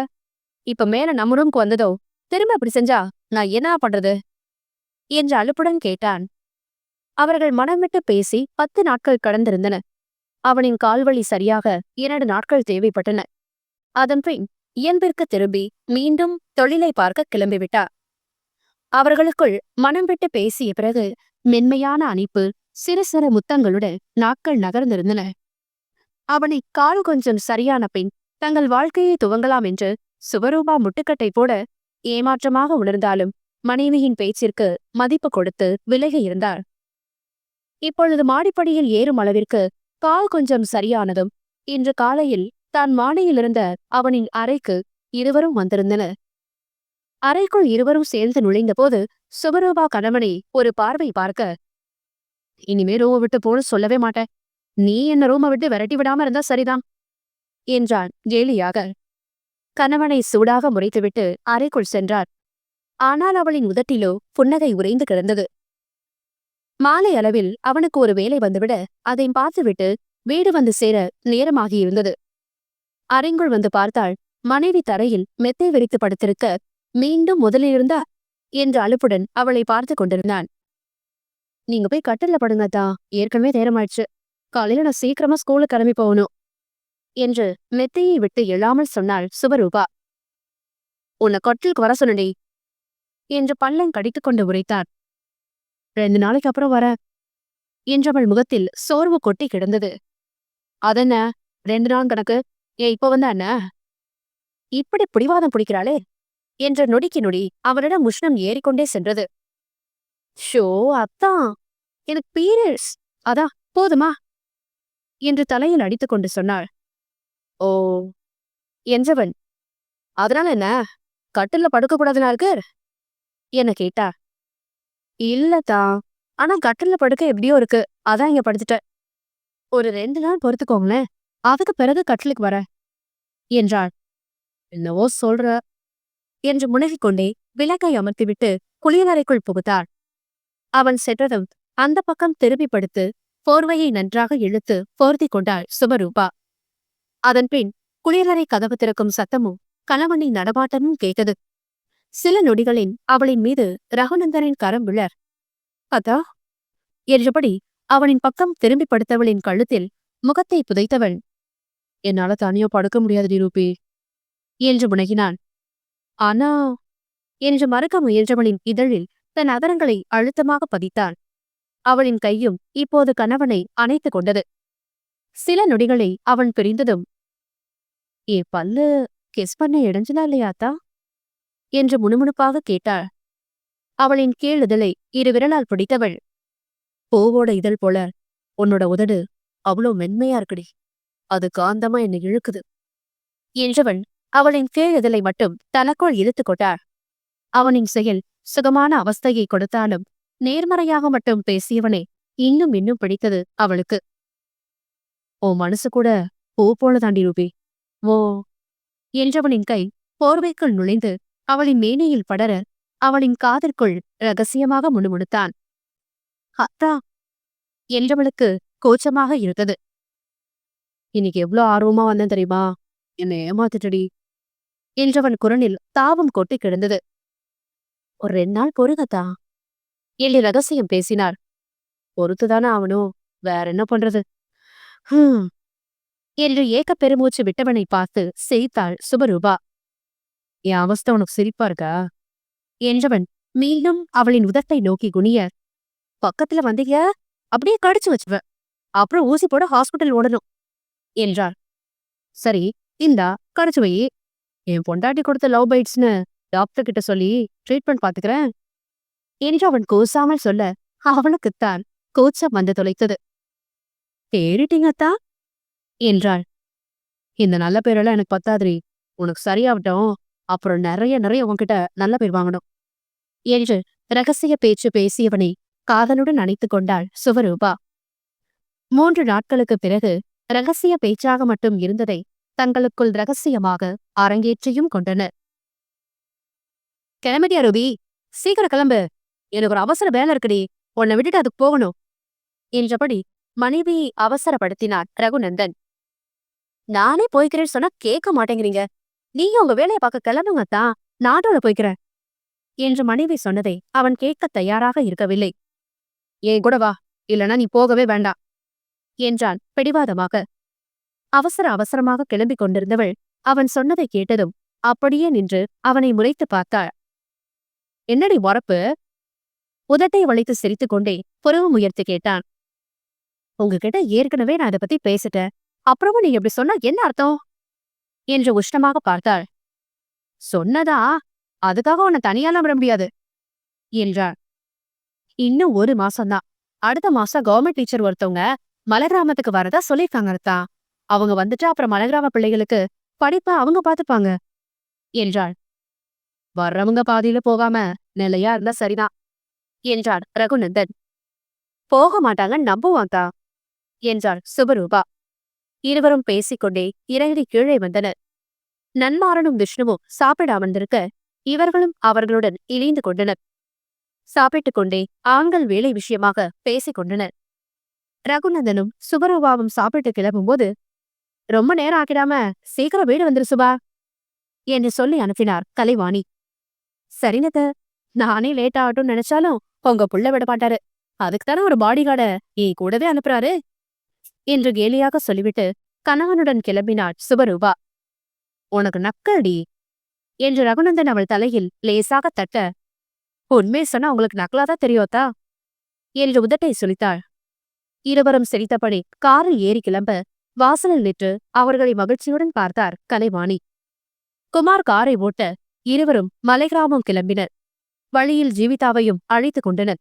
இப்ப மேல நம்ம ரூம்க்கு வந்ததோ திரும்ப இப்படி செஞ்சா நான் என்ன பண்றது என்று அலுப்புடன் கேட்டான். அவர்கள் மனம் விட்டு பேசி 10 நாட்கள் கடந்திருந்தன. அவனின் கால்வழி சரியாக 2 நாட்கள் தேவைப்பட்டன. அதன்பின் இயல்பிற்கு திரும்பி மீண்டும் தொழிலை பார்க்க கிளம்பிவிட்டார். அவர்களுக்குள் மனம் விட்டு பேசிய பிறகு மென்மையான அணைப்பு, சிறு சிறு முத்தங்களுடன் நாட்கள் நகர்ந்திருந்தன. அவனை கால் கொஞ்சம் சரியான பின் தங்கள் வாழ்க்கையை துவங்கலாம் என்று சுவரூபா முட்டுக்கட்டை போட ஏமாற்றமாக உணர்ந்தாலும் மனைவியின் பேச்சிற்கு மதிப்பு கொடுத்து விலகி இருந்தார். இப்பொழுது மாடிப்படியில் ஏறும் அளவிற்கு கால் கொஞ்சம் சரியானதும் இன்று காலையில் தான் மாடியிலிருந்த அவனின் அறைக்கு இருவரும் வந்திருந்தனர். அறைக்குள் இருவரும் சேர்ந்து நுழைந்தபோது சுபரூபா கணவனை ஒரு பார்வை பார்க்க, இனிமே ரூமை விட்டு போன சொல்லவே மாட்டேன். நீ என்ன ரூமை விட்டு விரட்டி விடாம இருந்தா சரிதான் என்றான் கேலியாக. கணவனை சூடாக முறைத்துவிட்டு அறைக்குள் சென்றார். ஆனால் அவளின் உதட்டிலோ புன்னகை உறைந்து கிடந்தது. மாலை அளவில் அவனுக்கு ஒரு வேலை வந்துவிட அதை பார்த்துவிட்டு வீடு வந்து சேர நேரமாகியிருந்தது. அறைங்குள் வந்து பார்த்தாள். மனைவி தரையில் மெத்தை விரித்து படுத்திருக்க, மீண்டும் முதலிலிருந்தா என்ற அலுப்புடன் அவளை பார்த்து கொண்டிருந்தான். நீங்க போய் கட்டில படுங்கத்தா, ஏற்கனவே நேரமாயிடுச்சு. காலையில நான் சீக்கிரமா ஸ்கூலுக்கு கிளம்பி போகணும் என்று மெத்தையை விட்டு எழாமல் சொன்னாள் சுபரூபா. உன்னை கட்டிலுக்கு வர சொன்னடி என்று பள்ளம் கடித்துக் கொண்டு உரைத்தார். 2 நாளைக்கு அப்புறம் வர என்றவள் முகத்தில் சோர்வு கொட்டி கிடந்தது. அதென்ன 2 நாள் கணக்கு? இப்ப வந்தா என்ன? இப்படி பிடிவாதம் பிடிக்கிறாளே என்ற நொடிக்கு நொடி அவளிடம் உஷ்ணம் ஏறிக்கொண்டே சென்றது. ஷோ அத்தான், எனக்கு பீரியட்ஸ், அதான் போதுமா என்று தலையில் அடித்துக் கொண்டு சொன்னாள். ஓ என்றவன், அதனால என்ன, கட்டில்ல படுக்க கூடாதுனா இருக்கு என்ன கேட்டா. இல்லதா, ஆனா கட்டில்ல படுக்க எப்படியோ இருக்கு, அதான் இங்க படுத்துட்டேன். ஒரு 2 நாள் பொறுத்துக்கோங்களேன், அதுக்கு பிறகு கட்டிலுக்கு வர என்றாள். என்னவோ சொல்ற என்று முனகிக் கொண்டே விளக்கை அமர்த்திவிட்டு குளியலறைக்குள் புகுத்தாள். அவன் சென்றதும் அந்த பக்கம் திரும்பி படுத்து போர்வையை நன்றாக இழுத்து போர்த்தி கொண்டாள் சுபரூபா. அதன்பின் குளியலறை கதவு திறக்கும் சத்தமும் கணவனின் நடமாட்டமும் கேட்டது. சில நொடிகளில் அவளின் மீது ரகுநந்தனின் கரம் விழ, அதா என்றபடி அவனின் பக்கம் திரும்பி படுத்தவளின் கழுத்தில் முகத்தை புதைத்தவள், என்னால தனியா படுக்க முடியாது ரூபி என்று முனகினான். ஆனா என்று மறுக்க முயன்றவளின் இதழில் தன் அதரங்களை அழுத்தமாக பதித்தான். அவளின் கையும் இப்போது கணவனை அணைத்துக் கொண்டது. சில நொடிகளை அவன் பிரிந்ததும், ஏ பல்லு கெஸ் பண்ண இடைஞ்சலா இல்லையாத்தா என்று முணுமுணுப்பாக கேட்டாள். அவளின் கீழுதலை 2 விரலால் பிடித்தவள், பூவோட இதழ் போல உன்னோட உதடு அவ்வளோ மென்மையா இருக்குடி, அது காந்தமா என்னை இழுக்குது என்றவன் அவளின் கீழுதலை மட்டும் தனக்குள் இழுத்து கொண்டாள். அவனின் செயல் சுகமான அவஸ்தையை கொடுத்தாலும் நேர்மறையாக மட்டும் பேசியவனே இன்னும் இன்னும் பிடித்தது அவளுக்கு. ஓ மனசு கூட பூ போல தாண்டி ரூபி, ஓ என்றவனின் கை போர்வைக்குள் நுழைந்து அவளின் மேனையில் படர அவளின் காதிற்குள் ரகசியமாக முணுமுணுத்தான். அத்தா என்றவளுக்கு கோச்சமாக இருந்தது. இன்னைக்கு எவ்வளவு ஆர்வமா வந்தேன் தெரியுமா, என்னை ஏமாத்திட்டடி என்றவன் குரலில் தாபம் கொட்டி கிடந்தது. ஒரு 2 நாள் பொறுங்கத்தா என்று ரகசியம் பேசினார். பொறுத்துதானே ஆவணும், வேற என்ன பண்றது என்று ஏக்க பெருமூச்சு விட்டவனை பார்த்து சிரித்தாள் சுபரூபா. என் அவஸ்தை உனக்கு சிரிப்பா இருக்கா என்றவன் மீண்டும் அவளின் உதட்டை நோக்கி குனிய, பக்கத்துல வந்தீங்க அப்படியே கடிச்சு வச்சுவ, அப்புறம் ஊசி போட ஹாஸ்பிட்டல் ஓடணும் என்றாள். சரி இந்தா கடிச்சு வை, என் பொண்டாட்டி கொடுத்த லவ் பைட்ஸ்னு டாக்டர் கிட்ட சொல்லி ட்ரீட்மெண்ட் பாத்துக்கிறேன் என்று அவன் கூசாமல் சொல்ல அவனுக்குத்தான் கூச்சம் வந்து தொலைத்தது. தேறிட்டீங்கத்தா என்றாள். இந்த நல்ல பேரெல்லாம் எனக்கு பத்தாதிரி, உனக்கு சரியாகட்டும், அப்புறம் நிறைய நிறைய உன்கிட்ட நல்ல பேர் வாங்கணும் என்று ரகசிய பேச்சு பேசியவனை காதலுடன் அணைத்துக் கொண்டாள் சுவரூபா. 3 நாட்களுக்கு பிறகு ரகசிய பேச்சாக மட்டும் இருந்ததை தங்களுக்குள் ரகசியமாக அரங்கேற்றியும் கொண்டனர். கிளம்பிட்டியா ரூபி? சீக்கிரம் கிளம்பு. எனக்கு ஒரு அவசர வேலை இருக்குடி. உன்னை விட்டுட்டு அதுக்கு போகணும் என்றபடி மனைவியை அவசரப்படுத்தினார் ரகுநந்தன். நானே போய்க்கிறேன்னு சொன்னா கேட்க மாட்டேங்கிறீங்க. நீங்க உங்க வேலையை பார்க்க கிளம்புங்கத்தான். நாட்டோட போய்க்கிறேன் என்று மனைவி சொன்னதை அவன் கேட்க தயாராக இருக்கவில்லை. ஏன் கூட வா, இல்லனா நீ போகவே வேண்டாம் என்றான் பிடிவாதமாக. அவசர அவசரமாக கிளம்பிக் கொண்டிருந்தவள் அவன் சொன்னதை கேட்டதும் அப்படியே நின்று அவனை முறைத்து பார்த்தாள். என்னடி மொறப்பு? உதட்டை வளைத்து சிரித்துக் கொண்டே புருவம் உயர்த்தி கேட்டான். உங்ககிட்ட ஏற்கனவே நான் அதை பத்தி பேசிட்டேன். அப்புறமும் நீங்க இப்படி சொன்னா என்ன அர்த்தம் என்று உஷ்ணமாக பார்த்தாள். சொன்னதா, அதுக்காக உன்னை தனியாலாம் விட முடியாது என்றாள். இன்னும் 1 மாசம்தான். அடுத்த மாசம் கவர்மெண்ட் டீச்சர் ஒருத்தவங்க மலை கிராமத்துக்கு வரதா சொல்லிருக்காங்க அத்தா. அவங்க வந்துட்டா அப்புறம் மலை கிராம பிள்ளைகளுக்கு படிப்ப அவங்க பாத்துப்பாங்க என்றாள். வர்றவங்க பாதியில போகாம நிலையா இருந்தா சரிதான் என்றார் ரகுநந்தன். போக மாட்டாங்க நம்புவான்தா என்றாள் சுபரூபா. இருவரும் பேசிக்கொண்டே இறங்கி கீழே வந்தனர். நன்மாறனும் விஷ்ணுவும் சாப்பிட அமர்ந்திருக்க இவர்களும் அவர்களுடன் இணைந்து கொண்டனர். சாப்பிட்டுக் கொண்டே ஆண்கள் வேலை விஷயமாக பேசிக் கொண்டனர். ரகுநந்தனும் சுபரூபாவும் சாப்பிட்டு கிளம்பும்போது, ரொம்ப நேரம் ஆக்கிடாம சீக்கிரம் வீடு வந்துரு சுபா என்று சொல்லி அனுப்பினார் கலைவாணி. சரினத, நானே லேட் ஆகட்டும் நினைச்சாலும் உங்க புள்ள விட மாட்டாரு. அதுக்குத்தானே ஒரு பாடிகார்ட என் கூடவே அனுப்புறாரு என்று கேலியாக சொல்லிவிட்டு கணவனுடன் கிளம்பினாள் சுபரூபா. உனக்கு நக்கல்டி என்று ரகுநந்தன் அவள் தலையில் லேசாக தட்ட, உண்மை சொன்னா உங்களுக்கு நக்கலாதான் தெரியோத்தா என்று உதட்டை சுளித்தாள். இருவரும் சிரித்தபடி காரில் ஏறி கிளம்ப வாசலில் நின்று அவர்களை மகிழ்ச்சியுடன் பார்த்தார் கலைவாணி. குமார் காரை ஓட்ட இருவரும் மலைகிராமம் கிளம்பினர். வழியில் ஜீவிதாவையும் அழைத்துக் கொண்டனர்.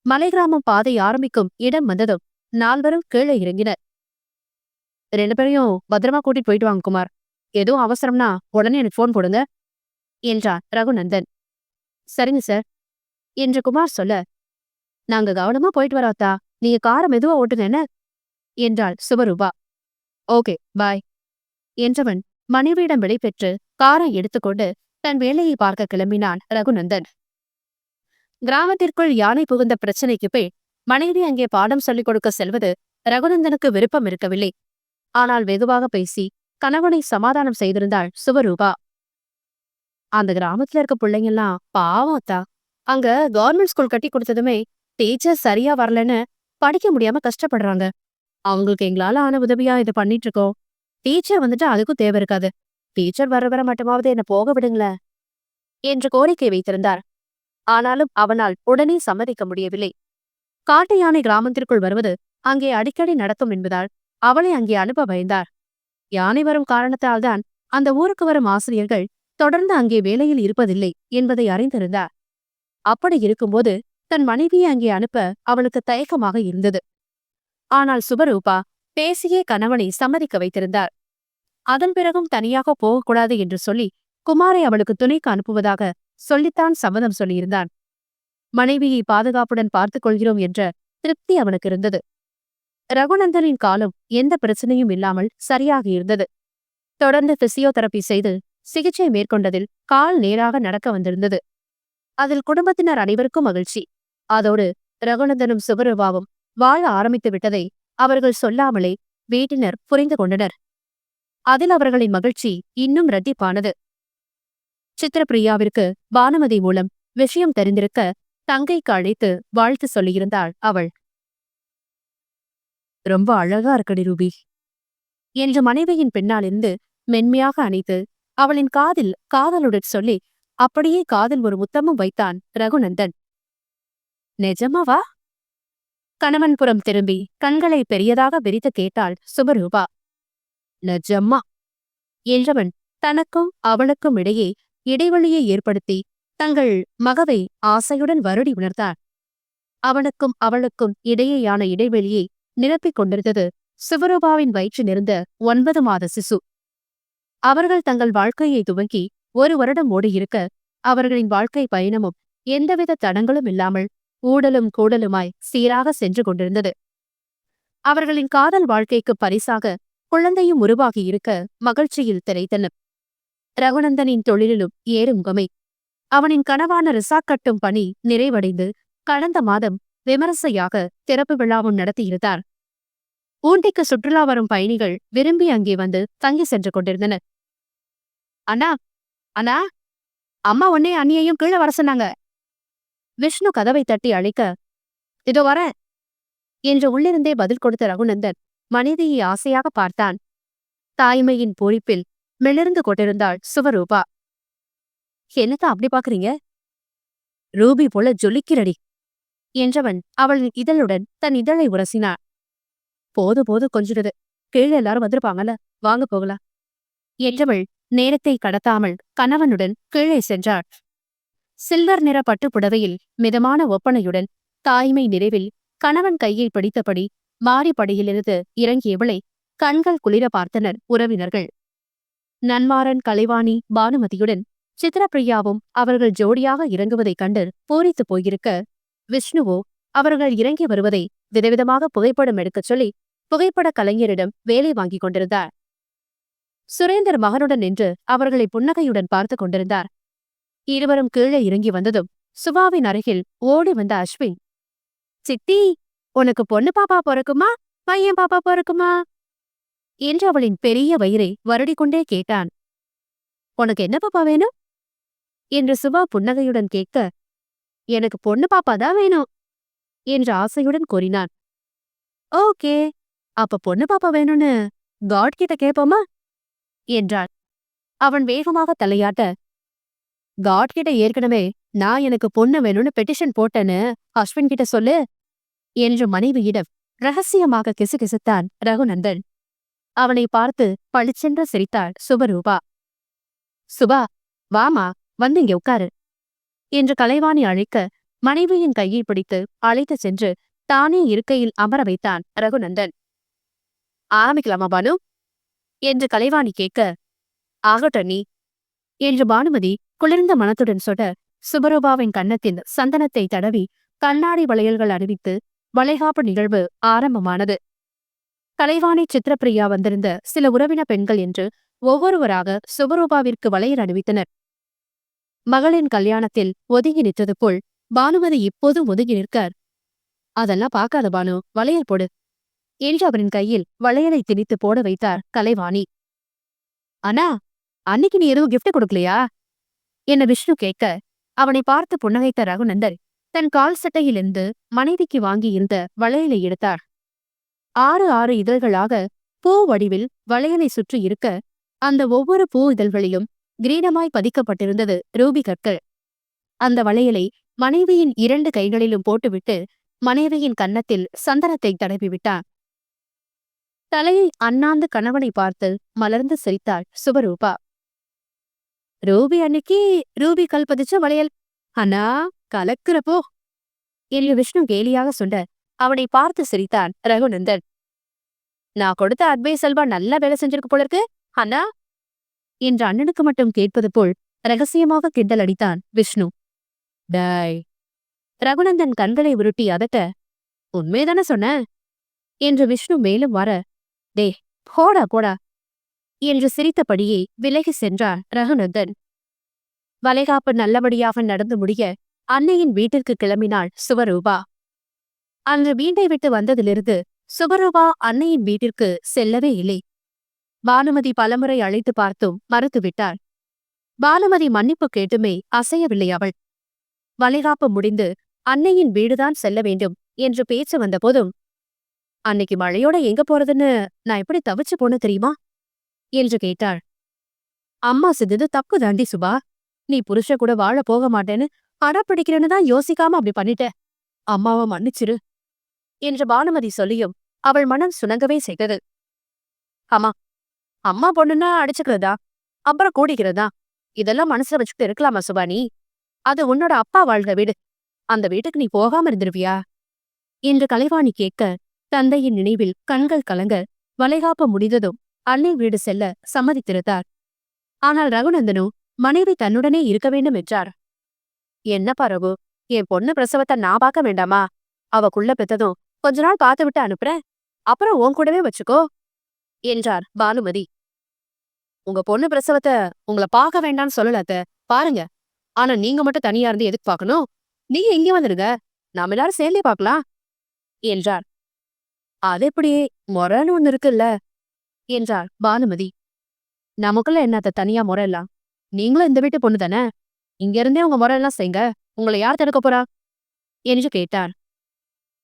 மலைகிராமம் பாதை ஆரம்பிக்கும் இடம் வந்ததும் 4வரும் கீழே இறங்கினர். 2 பேரையும் பத்திரமா கூட்டிட்டு போயிட்டு வாங்க குமார். எதுவும் அவசரம்னா உடனே எனக்கு போன் போடுங்க என்றார் ரகுநந்தன். சரிங்க சார் என்று குமார் சொல்ல, நாங்க கவனமா போயிட்டு வராத்தா, நீங்க காரை மெதுவா ஓட்டுங்க என்றாள் சுபரூபா. ஓகே பாய் என்றவன் மனைவியிடம் விடைபெற்று காரை எடுத்துக்கொண்டு தன் வேலையை பார்க்க கிளம்பினான் ரகுநந்தன். கிராமத்திற்குள் யானை புகுந்த பிரச்சனைக்கு போய் மனைவி அங்கே பாடம் சொல்லிக் கொடுக்க செல்வது ரகுநந்தனுக்கு விருப்பம் இருக்கவில்லை. ஆனால் வெகுவாக பேசி கணவனை சமாதானம் செய்திருந்தாள் சுபரூபா. அந்த கிராமத்துல இருக்க பிள்ளைங்கெல்லாம் பாவம் அத்தா. அங்க கவர்மெண்ட் ஸ்கூல் கட்டி கொடுத்ததுமே டீச்சர் சரியா வரலன்னு படிக்க முடியாம கஷ்டப்படுறாங்க. அவங்களுக்கு எங்களால ஆன உதவியா இதை பண்ணிட்டு இருக்கோம். டீச்சர் வந்துட்டு அதுக்கும் தேவை இருக்காது. டீச்சர் வர மட்டுமாவது என்ன போக விடுங்களேன் என்று கோரிக்கை வைத்திருந்தார். ஆனாலும் அவனால் உடனே சம்மதிக்க முடியவில்லை. காட்டு யானை கிராமத்திற்குள் வருவது அங்கே அடிக்கடி நடக்கும் என்பதால் அவளை அங்கே அனுப்ப பயந்தார். யானை வரும் காரணத்தால்தான் அந்த ஊருக்கு வரும் ஆசிரியர்கள் தொடர்ந்து அங்கே வேலையில் இருப்பதில்லை என்பதை அறிந்திருந்தார். அப்படி இருக்கும்போது தன் மனைவியை அங்கே அனுப்ப அவளுக்கு தயக்கமாக இருந்தது. ஆனால் சுபரூபா பேசியே கணவனை சம்மதிக்க வைத்திருந்தார். அதன் பிறகும் தனியாக போகக்கூடாது என்று சொல்லி குமாரை அவளுக்கு துணைக்கு அனுப்புவதாக சொல்லித்தான் சம்மதம் சொல்லியிருந்தான். மனைவியை பாதுகாப்புடன் பார்த்துக் கொள்கிறோம் என்ற திருப்தி அவனுக்கு இருந்தது. ரகுநந்தனின் காலம் எந்த பிரச்சனையும் இல்லாமல் சரியாக இருந்தது. தொடர்ந்து பிசியோதெரபி செய்து சிகிச்சை மேற்கொண்டதில் கால் நேராக நடக்க வந்திருந்தது. அதில் குடும்பத்தினர் அனைவருக்கும் மகிழ்ச்சி. அதோடு ரகுநந்தனும் சுபரூபாவும் வாழ ஆரம்பித்து விட்டதை அவர்கள் சொல்லாமலே வீட்டினர் புரிந்து கொண்டனர். அதில் அவர்களின் மகிழ்ச்சி இன்னும் இரட்டிப்பானது. சித்திரப்பிரியாவிற்கு பானுமதி மூலம் விஷயம் தெரிந்திருக்க தங்கைக்கு அழைத்து வாழ்த்து சொல்லியிருந்தாள் அவள். ரொம்ப அழகா இருக்கடி ரூபி என்று மனைவியின் பின்னாலிருந்து மென்மையாக அணைத்து அவளின் காதில் காதலுடன் சொல்லி அப்படியே காதில் ஒரு முத்தமும் வைத்தான் ரகுநந்தன். நிஜமாவா? கணவன் புறம் திரும்பி கண்களை பெரியதாக விரித்து கேட்டாள் சுபரூபா. நிஜமா என்றவன் தனக்கும் அவளுக்கும் இடையே இடைவெளியை ஏற்படுத்தி தங்கள் மகவை ஆசையுடன் வருடி உணர்ந்தார். அவனுக்கும் அவளுக்கும் இடையேயான இடைவெளியை நிரப்பிக் கொண்டிருந்தது சுபரூபாவின் வயிற்றிலிருந்த 9 மாத சிசு. அவர்கள் தங்கள் வாழ்க்கையை துவங்கி 1 வருடம் ஓடியிருக்க அவர்களின் வாழ்க்கை பயணமும் எந்தவித தடங்களும் இல்லாமல் ஊடலும் கூடலுமாய் சீராக சென்று கொண்டிருந்தது. அவர்களின் காதல் வாழ்க்கைக்கு பரிசாக குழந்தையும் உருவாகி இருக்க மகிழ்ச்சியில் திளைத்தனர். ரகுநந்தனின் தொழிலிலும் ஏறுமுகமை. அவனின் கனவான ரிசார்ட் கட்டும் பணி நிறைவடைந்து கடந்த மாதம் விமரிசையாக திறப்பு விழாவும் நடத்தியிருந்தார். ஊட்டிக்கு சுற்றுலா வரும் பயணிகள் விரும்பி அங்கே வந்து தங்கி சென்று கொண்டிருந்தனர். அண்ணா, அண்ணா, அம்மா உன்னே அண்ணியையும் கீழே வர சொன்னாங்க. விஷ்ணு கதவை தட்டி அழைக்க, இதோ வர என்று உள்ளிருந்தே பதில் கொடுத்த ரகுநந்தன் மனைவியை ஆசையாக பார்த்தான். தாய்மையின் பொறிப்பில் மிளர்ந்து கொண்டிருந்தாள் சுவரூபா. என்னத்த அப்படி பாக்குறீங்க? ரூபி போல ஜொலிக்கிறடி என்றவன் அவளின் இதழுடன் தன் இதழை உரசினான். போது போது கொஞ்சிடுது, கீழே எல்லாரும் வந்திருப்பாங்கல்ல, வாங்க போகலாம் என்றவள் நேரத்தை கடத்தாமல் கணவனுடன் கீழே சென்றாள். சில்வர் நிற பட்டுப்புடவையில் மிதமான ஒப்பனையுடன் தாய்மை நிறைவில் கணவன் கையை பிடித்தபடி மாடிப்படியிலிருந்து இறங்கியவளை கண்கள் குளிர பார்த்தனர் உறவினர்கள். நன்மாறன், கலைவாணி, பானுமதியுடன் சித்ரப்பிரியாவும் அவர்கள் ஜோடியாக இறங்குவதைக் கண்டு பூரித்து போயிருக்க, விஷ்ணுவோ அவர்கள் இறங்கி வருவதை விதவிதமாக புகைப்படம் எடுக்கச் சொல்லி புகைப்பட கலைஞரிடம் வேலை வாங்கிக் கொண்டிருந்தார். சுரேந்தர் மகனுடன் நின்று அவர்களை புன்னகையுடன் பார்த்து கொண்டிருந்தார். இருவரும் கீழே இறங்கி வந்ததும் சுபாவின் அருகில் ஓடி வந்த அஸ்வின், சித்தி, உனக்கு பொண்ணு பாப்பா பிறக்குமா, பையன் பாப்பா பிறக்குமா என்று அவளின் பெரிய வயிறை வருடிக்கொண்டே கேட்டான். உனக்கு என்ன பாப்பா வேணும் என்று சுபா புன்னகையுடன் கேட்க, எனக்கு பொண்ணு பாப்பா தான் வேணும் என்று ஆசையுடன் கூறினான். ஓகே, அப்ப பொண்ணு பாப்பா வேணும்னு காட் கிட்ட கேட்போமா என்றான். அவன் வேகமாக தலையாட்ட, காட் கிட்ட ஏற்கனவே நான் எனக்கு பொண்ணு வேணும்னு பெட்டிஷன் போட்டேன்னு அஸ்வின் கிட்ட சொல்லு என்று மனைவியிடம் ரகசியமாக கிசுகிசுத்தான் ரகுநந்தன். அவனை பார்த்து பளிச்சென்று சிரித்தாள் சுபரூபா. சுபா, வாமா, வந்து இங்க உட்காரு என்று கலைவாணி அழைக்க, மனைவியின் கையை பிடித்து அழைத்து சென்று தானே இருக்கையில் அமர வைத்தான் ரகுநந்தன். ஆரம்பிக்கலாமா பானு என்று கலைவாணி கேட்க, ஆகட்டும் நீ என்று பானுமதி குளிர்ந்த மனத்துடன் சொட, சுபரூபாவின் கன்னத்தில் சந்தனத்தை தடவி கண்ணாடி வளையல்கள் அணிவித்து வளைகாப்பு நிகழ்வு ஆரம்பமானது. கலைவாணி, சித்ரப்பிரியா வந்திருந்த சில உறவின பெண்கள் என்று ஒவ்வொருவராக சுபரூபாவிற்கு வளையல் அணிவித்தனர். மகளின் கல்யாணத்தில் ஒதுங்கி நிற்றது போல் பானுமதி இப்போதும் ஒதுங்கி நிற்க, அதெல்லாம் பார்க்காத பானு, வளையல் போடு என்று அவரின் கையில் வளையலை திணித்து போட வைத்தார் கலைவாணி. அண்ணா, அன்னைக்கு நீ எதுவும் கிஃப்ட் கொடுக்கலையா என விஷ்ணு கேட்க, அவனை பார்த்து புன்னகைத்த ரகுநந்தர் தன் கால் சட்டையிலிருந்து மனைவிக்கு வாங்கியிருந்த வளையலை எடுத்தார். 6 இதழ்களாக பூ வடிவில் வளையலை சுற்றி இருக்க, அந்த ஒவ்வொரு பூ இதழ்களிலும் கிரீடமாய் பதிக்கப்பட்டிருந்தது ரூபி கற்கள். அந்த வளையலை மனைவியின் 2 கைகளிலும் போட்டுவிட்டு மனைவியின் கன்னத்தில் சந்தனத்தை தடவிவிட்டான். தலையை அண்ணாந்து கணவனை பார்த்து மலர்ந்து சிரித்தாள் சுபரூபா. ரூபி அன்னைக்கு ரூபி கல் பதிச்ச வளையல், அண்ணா கலக்குறப்போ என்று விஷ்ணு கேலியாக சொன்ன, அவனை பார்த்து சிரித்தான் ரகுநந்தன். நான் கொடுத்த அட்வைஸ் செல்வா நல்லா வேலை செஞ்சிருக்கு போல இருக்கு அண்ணா என்று அண்ணனுக்கு மட்டும் கேட்பது போல் ரகசியமாக கிண்டல் அடித்தான் விஷ்ணு. டாய், ரகுநந்தன் கண்களை உருட்டி அதட்ட, உண்மைதானே சொன்ன என்று விஷ்ணு மேலும் வர, டே போடா போடா என்று சிரித்தபடியே விலகி சென்றான் ரகுநந்தன். வளைகாப்பு நல்லபடியாக நடந்து முடிய அன்னையின் வீட்டிற்கு கிளம்பினாள் சுபரூபா. அன்று வீட்டை விட்டு வந்ததிலிருந்து சுபரூபா அன்னையின் வீட்டிற்கு செல்லவே இல்லை. பானுமதி பலமுறை அழைத்து பார்த்தும் மறுத்துவிட்டாள். பானுமதி மன்னிப்பு கேட்டுமே அசையவில்லை அவள். வளைகாப்பு முடிந்து அன்னையின் வீடுதான் செல்ல வேண்டும் என்று பேச்சு வந்த போதும், அன்னைக்கு மழையோட எங்க போறதுன்னு நான் எப்படி தவிச்சு போன தெரியுமா என்று கேட்டாள். அம்மா செஞ்சது தப்பு தாண்டி சுபா, நீ புருஷ கூட வாழ போக மாட்டேன்னு அடப்பிடிக்கிறேன்னு தான் யோசிக்காம அப்படி பண்ணிட்ட, அம்மாவை மன்னிச்சிரு என்று பானுமதி சொல்லியும் அவள் மனம் சுணங்கவே செய்தது. அம்மா, அம்மா பொண்ணுன்னா அடிச்சுக்கிறதா, அப்புறம் கூடிக்கிறதா, இதெல்லாம் மனசுல வச்சுக்கிட்டு இருக்கலாமா சுபானி? அது உன்னோட அப்பா வாழ்ந்த வீடு, அந்த வீட்டுக்கு நீ போகாம இருந்துருவியா என்று கலைவாணி கேட்க, தந்தையின் நினைவில் கண்கள் கலங்க வளைகாப்பு முடிந்ததும் அன்னை வீடு செல்ல சம்மதித்திருந்தார். ஆனால் ரகுநந்தனோ மனைவி தன்னுடனே இருக்க வேண்டும் என்றார். என்னப்பா ரகு, என் பொண்ணு பிரசவத்தை நான் பார்க்க வேண்டாமா? அவக்குள்ள பெத்ததும் கொஞ்ச நாள் பார்த்து விட்டு அனுப்புறேன், அப்புறம் உன் கூடவே வச்சுக்கோ என்றார் பானுமதி. உங்க பொண்ணு பிரசவத்தை உங்களை பார்க்க வேண்டான்னு சொல்லல அத்த, பாருங்க ஆனா நீங்க மட்டும் தனியா இருந்து எதுக்கு பார்க்கணும்? நீங்க இங்க வந்துருங்க. நாம எல்லாரும் சேர்ந்தே பார்க்கலாம் என்றார். அது எப்படி? முறைன்னு ஒண்ணு இருக்குல்ல என்றார் பானுமதி. நமக்குள்ள என்னத்த தனியா முறை எல்லாம்? நீங்களும் இந்த வீட்டு பொண்ணு தானே? இங்க இருந்தே உங்க முறை எல்லாம் செய்ங்க. உங்களை யார் தடுக்க போறா? என்று கேட்டார்.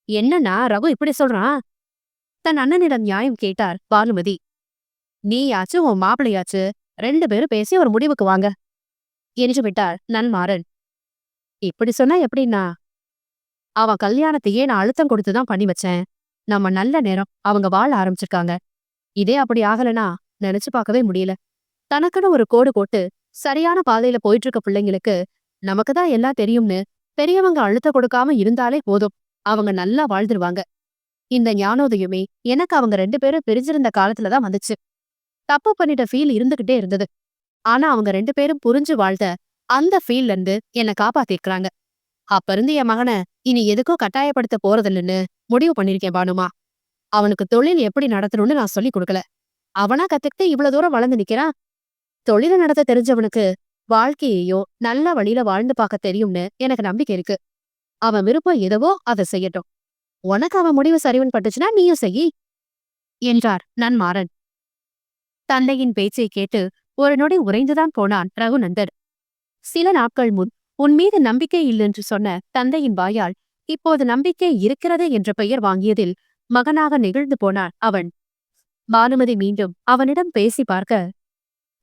என்னன்னா ரகு இப்படி சொல்றான்? தன் அண்ணனிடம் நியாயம் கேட்டார் பானுமதி. நீயாச்சு உன் மாப்பிளையாச்சு 2 பேரும் பேசி ஒரு முடிவுக்கு வாங்க என்று விட்டார் நன்மாறன். இப்படி சொன்னா எப்படின்னா? அவன் கல்யாணத்தையே நான் அழுத்தம் கொடுத்துதான் பண்ணி வச்சேன். நம்ம நல்ல நேரம் அவங்க வாழ ஆரம்பிச்சிருக்காங்க. இதே அப்படி ஆகலனா நினைச்சு பார்க்கவே முடியல. தனக்குன்னு ஒரு கோடு போட்டு சரியான பாதையில போயிட்டு இருக்க பிள்ளைங்களுக்கு நமக்குதான் எல்லாம் தெரியும்னு பெரியவங்க அழுத்தம் கொடுக்காம இருந்தாலே போதும். அவங்க நல்லா வாழ்ந்துருவாங்க. இந்த ஞானோதயமே எனக்கு அவங்க 2 பேரும் பிரிஞ்சிருந்த காலத்துலதான் வந்துச்சு. தப்பு பண்ணிட்ட ஃபீல் இருந்துகிட்டே இருந்தது. ஆனா அவங்க 2 பேரும் புரிஞ்சு வாழ்ந்த அந்த ஃபீல்ல இருந்து என்ன காப்பாத்திருக்காங்க. அப்ப இருந்து என் மகனை இனி எதுக்கும் கட்டாயப்படுத்த போறதில்லைன்னு முடிவு பண்ணிருக்கேன் பானுமா. அவனுக்கு தொழில் எப்படி நடத்தணும்னு நான் சொல்லி கொடுக்கல. அவனா கத்துக்கிட்டு இவ்வளவு தூரம் வளர்ந்து நிக்கிறான். தொழிலை நடத்த தெரிஞ்சவனுக்கு வாழ்க்கையையோ நல்ல வழியில வாழ்ந்து பார்க்க தெரியும்னு எனக்கு நம்பிக்கை இருக்கு. அவன் விருப்பம் எதுவோ அதை செய்யட்டும். உனக்கு அவன் முடிவு சரிவன் பட்டுச்சுன்னா நீயும் செய்யி என்றார் நன்மாறன். தந்தையின் பேச்சை கேட்டு ஒரு நொடி உறைந்துதான் போனான் ரகுநந்தன். சில நாட்கள் முன் உன் மீது நம்பிக்கை இல்லென்று சொன்ன தந்தையின் வாயால் இப்போது நம்பிக்கை இருக்கிறது என்ற பெயர் வாங்கியதில் மகனாக நெகிழ்ந்து போனான் அவன். பானுமதி மீண்டும் அவனிடம் பேசி பார்க்க,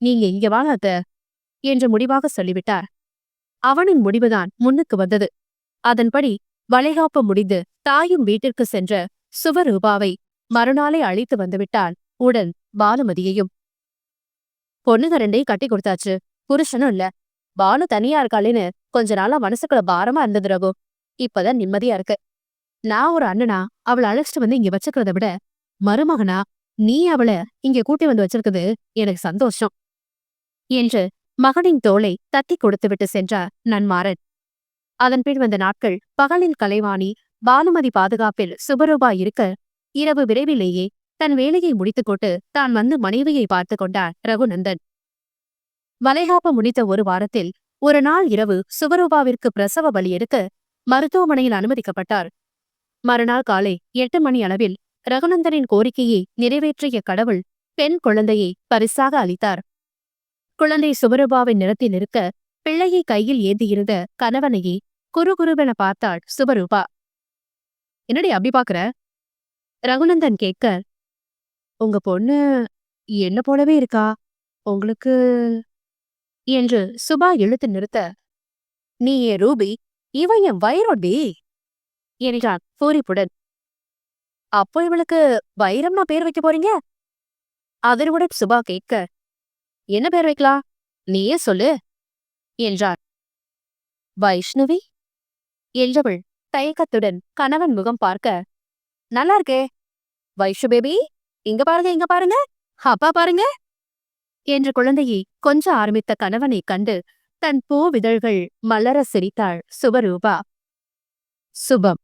நீங்க இங்க வாங்க அத்த என்று முடிவாக சொல்லிவிட்டார். அவனின் முடிவுதான் முன்னுக்கு வந்தது. அதன்படி வளைகாப்பு முடிந்து தாயும் வீட்டிற்கு சென்ற சுவரூபாவை மறுநாளே அழைத்து வந்துவிட்டான் உடன் பானுமதியையும். பொண்ணுங்க 2ஐயும் கட்டி கொடுத்தாச்சு. புருஷனும் இல்ல. பானு தனியா இருக்காளேன்னு கொஞ்ச நாளா மனசுக்குள்ள பாரமா இருந்தது ரகு. இப்பதான் நிம்மதியா இருக்கு. நான் ஒரு அண்ணனா அவளை அழைச்சிட்டு வந்து இங்க வச்சுக்கிறத விட மருமகனா நீ அவளை இங்க கூட்டி வந்து வச்சிருக்குது எனக்கு சந்தோஷம் என்று மகனின் தோளை தட்டி கொடுத்துவிட்டு சென்றார் நன்மாறன். அதன்பின் வந்த நாட்கள் பகலில் கலைவாணி பானுமதி பாதுகாப்பில் சுபரூபா இருக்க, இரவு விரைவிலேயே தன் வேலையை முடித்துக்கொண்டு தான் வந்து மனைவியை பார்த்து கொண்டார் ரகுநந்தன். வளைகாப்பு முடித்த ஒரு வாரத்தில் ஒரு நாள் இரவு சுபரூபாவிற்கு பிரசவ வலி எடுக்க மருத்துவமனையில் அனுமதிக்கப்பட்டார். மறுநாள் காலை 8 மணி அளவில் ரகுநந்தனின் கோரிக்கையை நிறைவேற்றிய கடவுள் பெண் குழந்தையை பரிசாக அளித்தார். குழந்தை சுபரூபாவின் நிறத்தில் இருக்க பிள்ளையை கையில் ஏந்தியிருந்த கணவனையே குறுகுறுவென பார்த்தாள் சுபரூபா. என்னடி அப்படி பாக்குற? ரகுநந்தன் கேட்க, உங்க பொண்ணு என்ன போலவே இருக்கா. உங்களுக்கு என்று சுபா இழுத்து நிறுத்த, நீ என் ரூபி, இவன் என் வைரோடி என்றான் பூரிப்புடன். அப்போ இவளுக்கு வைரம்னா பேர் வைக்க போறீங்க? அதனுடன் சுபா கேட்க, என்ன பேர் வைக்கலாம் நீயே சொல்லு என்றார். வைஷ்ணவி என்றவள் தயக்கத்துடன் கணவன் முகம் பார்க்க, நல்லா இருக்கே வைஷு பேபி, இங்க பாருங்க இங்க பாருங்க, அப்பா பாருங்க என்று குழந்தையை கொஞ்ச ஆரம்பித்த கணவனை கண்டு தன் பூவிதழ்கள் மலர சிரித்தாள் சுபரூபா. சுபம்.